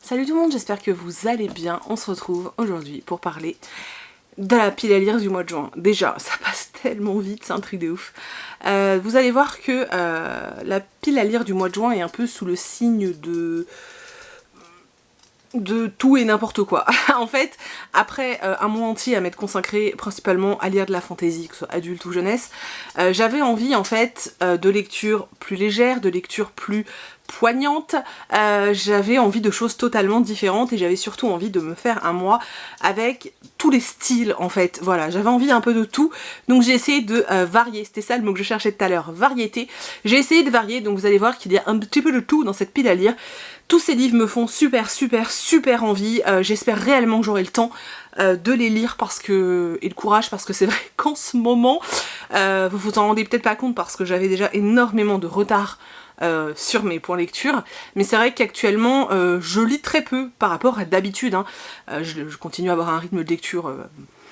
Salut tout le monde, j'espère que vous allez bien. On se retrouve aujourd'hui pour parler de la pile à lire du mois de juin. Déjà, ça passe tellement vite, c'est un truc de ouf. Vous allez voir que la pile à lire du mois de juin est un peu sous le signe de tout et n'importe quoi. En fait, après un mois entier à m'être consacré principalement à lire de la fantasy, que ce soit adulte ou jeunesse, j'avais envie en fait de lectures plus légères, de lectures plus poignantes, j'avais envie de choses totalement différentes et j'avais surtout envie de me faire un mois avec tous les styles en fait, voilà, j'avais envie un peu de tout, donc j'ai essayé de varier, c'était ça le mot que je cherchais tout à l'heure, variété, j'ai essayé de varier, donc vous allez voir qu'il y a un petit peu de tout dans cette pile à lire. Tous ces livres me font super envie, j'espère réellement que j'aurai le temps de les lire parce que, et le courage, parce que c'est vrai qu'en ce moment, vous vous en rendez peut-être pas compte parce que j'avais déjà énormément de retard sur mes points lecture, mais c'est vrai qu'actuellement je lis très peu par rapport à d'habitude, hein. Je continue à avoir un rythme de lecture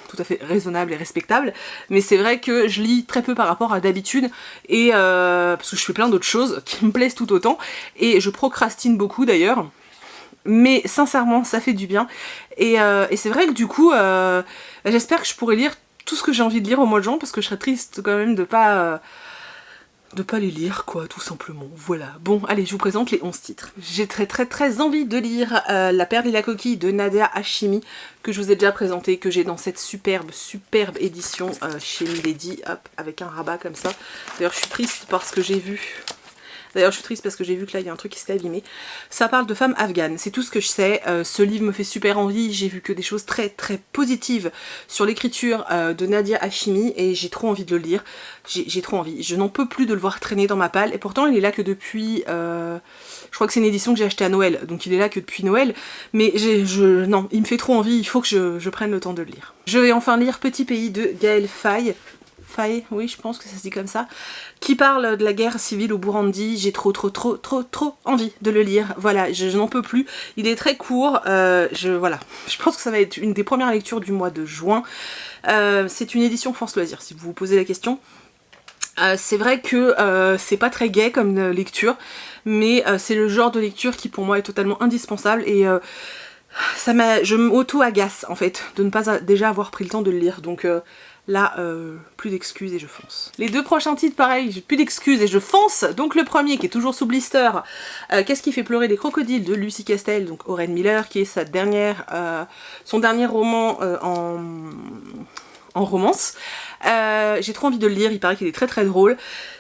tout à fait raisonnable et respectable, mais c'est vrai que je lis très peu par rapport à d'habitude, et parce que je fais plein d'autres choses qui me plaisent tout autant, et je procrastine beaucoup d'ailleurs, mais sincèrement ça fait du bien, et c'est vrai que du coup j'espère que je pourrai lire tout ce que j'ai envie de lire au mois de juin, parce que je serais triste quand même de pas les lire quoi, tout simplement, voilà. Bon, allez, je vous présente les 11 titres. J'ai très envie de lire La perle et la coquille de Nadia Hachimi, que je vous ai déjà présenté, que j'ai dans cette superbe édition chez Milady, hop, avec un rabat comme ça. D'ailleurs, je suis triste parce que j'ai vu... que là il y a un truc qui s'est abîmé. Ça parle de femmes afghanes, c'est tout ce que je sais. Ce livre me fait super envie, j'ai vu que des choses très positives sur l'écriture de Nadia Hachimi et j'ai trop envie de le lire. J'ai trop envie, je n'en peux plus de le voir traîner dans ma palle, et pourtant il est là que depuis... je crois que c'est une édition que j'ai achetée à Noël, donc il est là que depuis Noël, mais non, il me fait trop envie, il faut que je prenne le temps de le lire. Je vais enfin lire Petit pays de Gaël Faye, oui je pense que ça se dit comme ça, qui parle de la guerre civile au Burundi. J'ai trop envie de le lire, voilà, je n'en peux plus, il est très court, voilà, je pense que ça va être une des premières lectures du mois de juin. C'est une édition France Loisirs si vous vous posez la question. C'est vrai que c'est pas très gai comme lecture, mais c'est le genre de lecture qui pour moi est totalement indispensable, et je m'auto-agace en fait de ne pas déjà avoir pris le temps de le lire, donc là, plus d'excuses et je fonce. Les deux prochains titres, pareil, j'ai plus d'excuses et je fonce. Donc le premier, qui est toujours sous blister, Qu'est-ce qui fait pleurer des crocodiles de Lucie Castel, donc Oren Miller, qui est son dernier roman en romance. J'ai trop envie de le lire, il paraît qu'il est très drôle.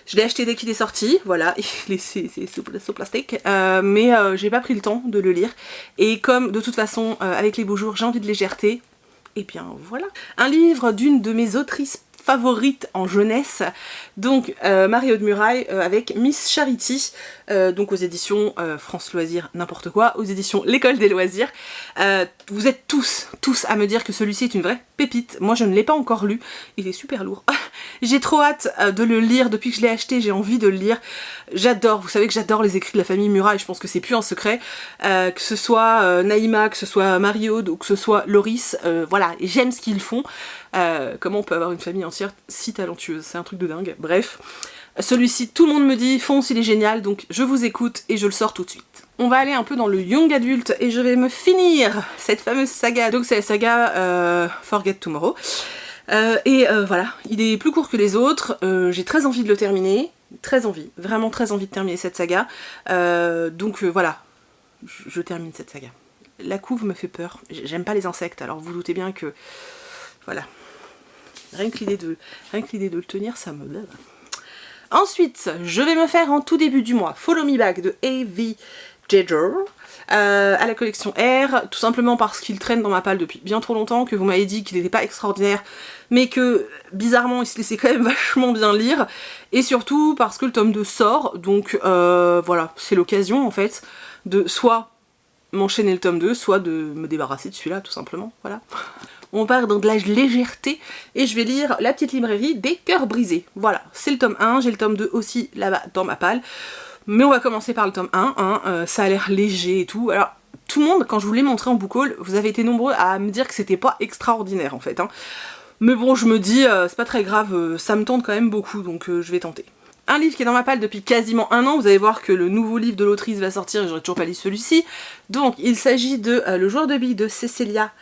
Je l'ai acheté dès qu'il est sorti, voilà, c'est sous plastique, mais j'ai pas pris le temps de le lire. Et comme de toute façon, avec les beaux jours, j'ai envie de légèreté, et bien voilà. Un livre d'une de mes autrices favorites en jeunesse, donc Marie-Aude Muraille avec Miss Charity, donc aux éditions France Loisirs n'importe quoi, aux éditions L'École des Loisirs. Vous êtes tous à me dire que celui-ci est une vraie pépite, moi je ne l'ai pas encore lu, il est super lourd. J'ai trop hâte de le lire, depuis que je l'ai acheté j'ai envie de le lire. J'adore, vous savez que j'adore les écrits de la famille Muraille, je pense que c'est plus un secret, que ce soit Naïma, que ce soit Marie-Aude ou que ce soit Loris, voilà, j'aime ce qu'ils font. Comment on peut avoir une famille entière si talentueuse, c'est un truc de dingue, bref. Celui-ci, tout le monde me dit fonce, il est génial, donc je vous écoute et je le sors tout de suite. On va aller un peu dans le young adulte et je vais me finir cette fameuse saga, donc c'est la saga Forget Tomorrow. Voilà, il est plus court que les autres, j'ai très envie de le terminer, vraiment très envie de terminer cette saga, voilà, je termine cette saga. La couve me fait peur, j'aime pas les insectes, alors vous doutez bien que, voilà, rien que l'idée de le tenir, ça me lève. Ensuite, je vais me faire en tout début du mois Follow Me Back de A.V. Giger, à la collection R, tout simplement parce qu'il traîne dans ma palle depuis bien trop longtemps, que vous m'avez dit qu'il n'était pas extraordinaire, mais que bizarrement il se laissait quand même vachement bien lire, et surtout parce que le tome 2 sort, donc voilà, c'est l'occasion en fait de soit m'enchaîner le tome 2, soit de me débarrasser de celui-là tout simplement, voilà. On part dans de la légèreté et je vais lire La petite librairie des cœurs brisés. Voilà, c'est le tome 1, j'ai le tome 2 aussi là-bas dans ma palle. Mais on va commencer par le tome 1, hein. Ça a l'air léger et tout. Alors, tout le monde, quand je vous l'ai montré en book haul, vous avez été nombreux à me dire que c'était pas extraordinaire en fait, hein. Mais bon, je me dis, c'est pas très grave, ça me tente quand même beaucoup, donc je vais tenter. un livre qui est dans ma palle depuis quasiment un an. Vous allez voir que le nouveau livre de l'autrice va sortir et j'aurais toujours pas lu celui-ci. Donc il s'agit de Le joueur de billes de Cecilia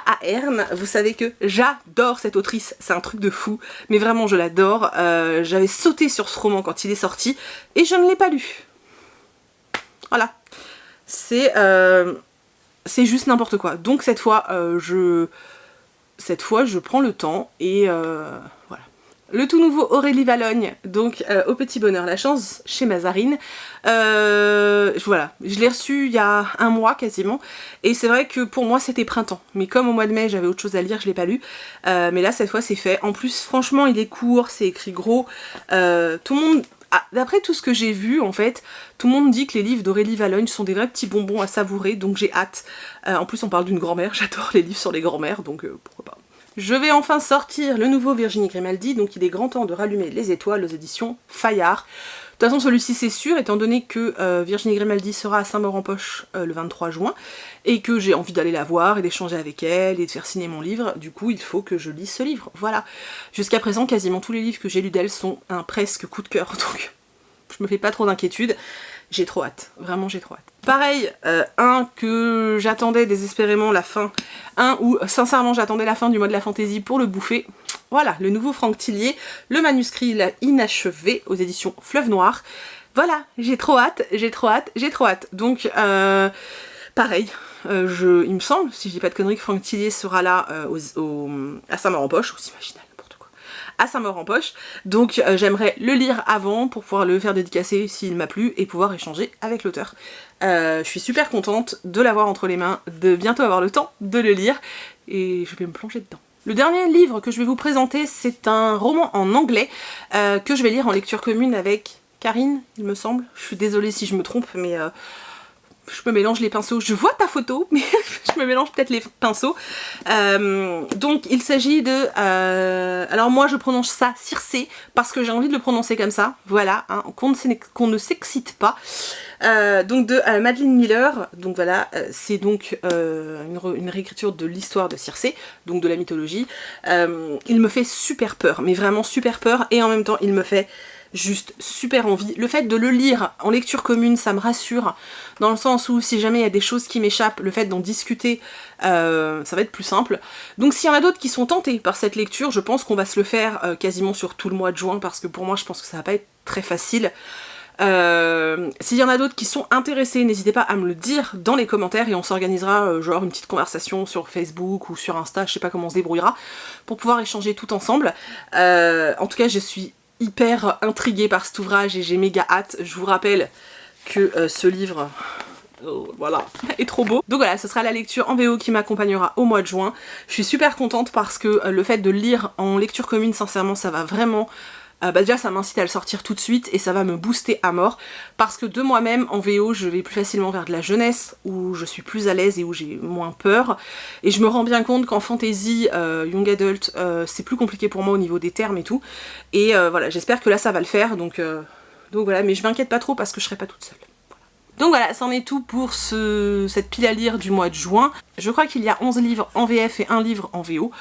Ahern. Vous savez que j'adore cette autrice, c'est un truc de fou, mais vraiment je l'adore. J'avais sauté sur ce roman quand il est sorti et je ne l'ai pas lu. Voilà. C'est juste n'importe quoi. Donc cette fois, je prends le temps et voilà. Le tout nouveau Aurélie Valognes, donc Au petit bonheur la chance chez Mazarine. Voilà, je l'ai reçu il y a un mois quasiment, et c'est vrai que pour moi c'était printemps, mais comme au mois de mai j'avais autre chose à lire, je l'ai pas lu, mais là cette fois c'est fait. En plus franchement il est court, c'est écrit gros, tout le monde... D'après tout ce que j'ai vu en fait, tout le monde dit que les livres d'Aurélie Valognes sont des vrais petits bonbons à savourer, donc j'ai hâte. En plus on parle d'une grand-mère, j'adore les livres sur les grand-mères, donc pourquoi pas. Je vais enfin sortir le nouveau Virginie Grimaldi, donc il est grand temps de rallumer les étoiles aux éditions Fayard. De toute façon celui-ci c'est sûr, étant donné que Virginie Grimaldi sera à Saint-Maur-en-Poche le 23 juin, et que j'ai envie d'aller la voir et d'échanger avec elle et de faire signer mon livre, du coup il faut que je lise ce livre, voilà. Jusqu'à présent quasiment tous les livres que j'ai lus d'elle sont un presque coup de cœur, donc je me fais pas trop d'inquiétude. J'ai trop hâte, vraiment j'ai trop hâte. Pareil, un que j'attendais désespérément la fin, un où sincèrement j'attendais la fin du mois de la fantaisie pour le bouffer. Voilà, le nouveau Franck Tillier, le manuscrit inachevé aux éditions Fleuve Noir. Voilà, j'ai trop hâte, j'ai trop hâte, j'ai trop hâte. Donc pareil, il me semble, si je dis pas de conneries, que Franck Tillier sera là à Saint-Maur-en-Poche, aussi imaginal. À Saint-Maur-en-Poche, donc j'aimerais le lire avant pour pouvoir le faire dédicacer s'il m'a plu et pouvoir échanger avec l'auteur. Je suis super contente de l'avoir entre les mains, de bientôt avoir le temps de le lire et je vais me plonger dedans. Le dernier livre que je vais vous présenter, c'est un roman en anglais que je vais lire en lecture commune avec Karine, il me semble. Je suis désolée si je me trompe, mais je me mélange les pinceaux. Je vois ta photo, mais je me mélange peut-être les pinceaux. Donc il s'agit de... alors moi je prononce ça Circé, parce que j'ai envie de le prononcer comme ça. Voilà, hein, qu'on ne s'excite pas. Donc de Madeline Miller. Donc voilà, c'est donc une réécriture de l'histoire de Circé, donc de la mythologie. Il me fait super peur, mais vraiment super peur, et en même temps il me fait juste super envie. Le fait de le lire en lecture commune, ça me rassure, dans le sens où si jamais il y a des choses qui m'échappent, le fait d'en discuter, ça va être plus simple. Donc s'il y en a d'autres qui sont tentés par cette lecture, je pense qu'on va se le faire quasiment sur tout le mois de juin, parce que pour moi je pense que ça va pas être très facile. S'il y en a d'autres qui sont intéressés, n'hésitez pas à me le dire dans les commentaires et on s'organisera genre une petite conversation sur Facebook ou sur Insta, je sais pas comment on se débrouillera, pour pouvoir échanger tout ensemble. En tout cas je suis hyper intriguée par cet ouvrage et j'ai méga hâte. Je vous rappelle que ce livre, voilà, est trop beau. Donc voilà, ce sera la lecture en VO qui m'accompagnera au mois de juin. Je suis super contente parce que le fait de le lire en lecture commune, sincèrement, ça va vraiment... déjà ça m'incite à le sortir tout de suite et ça va me booster à mort, parce que de moi-même en VO je vais plus facilement vers de la jeunesse où je suis plus à l'aise et où j'ai moins peur, et je me rends bien compte qu'en fantasy young adult c'est plus compliqué pour moi au niveau des termes et tout, et voilà, j'espère que là ça va le faire, donc voilà, mais je m'inquiète pas trop parce que je serai pas toute seule. Donc voilà, c'en est tout pour cette pile à lire du mois de juin. Je crois qu'il y a 11 livres en VF et un livre en VO.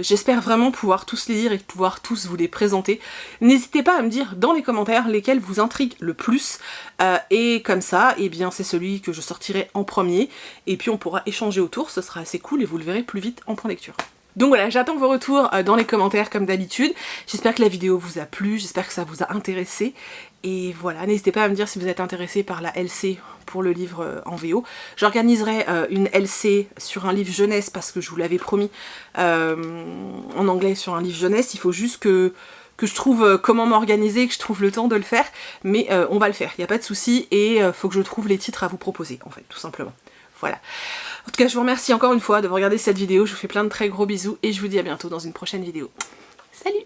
J'espère vraiment pouvoir tous les lire et pouvoir tous vous les présenter. N'hésitez pas à me dire dans les commentaires lesquels vous intriguent le plus. Et comme ça, eh bien c'est celui que je sortirai en premier. Et puis on pourra échanger autour, ce sera assez cool et vous le verrez plus vite en point lecture. Donc voilà, j'attends vos retours dans les commentaires comme d'habitude. J'espère que la vidéo vous a plu, j'espère que ça vous a intéressé. Et voilà, n'hésitez pas à me dire si vous êtes intéressé par la LC pour le livre en VO. J'organiserai une LC sur un livre jeunesse parce que je vous l'avais promis, en anglais sur un livre jeunesse. Il faut juste que je trouve comment m'organiser, que je trouve le temps de le faire. Mais on va le faire, il n'y a pas de souci. Et faut que je trouve les titres à vous proposer, en fait, tout simplement. Voilà. En tout cas, je vous remercie encore une fois d'avoir regardé cette vidéo. Je vous fais plein de très gros bisous et je vous dis à bientôt dans une prochaine vidéo. Salut!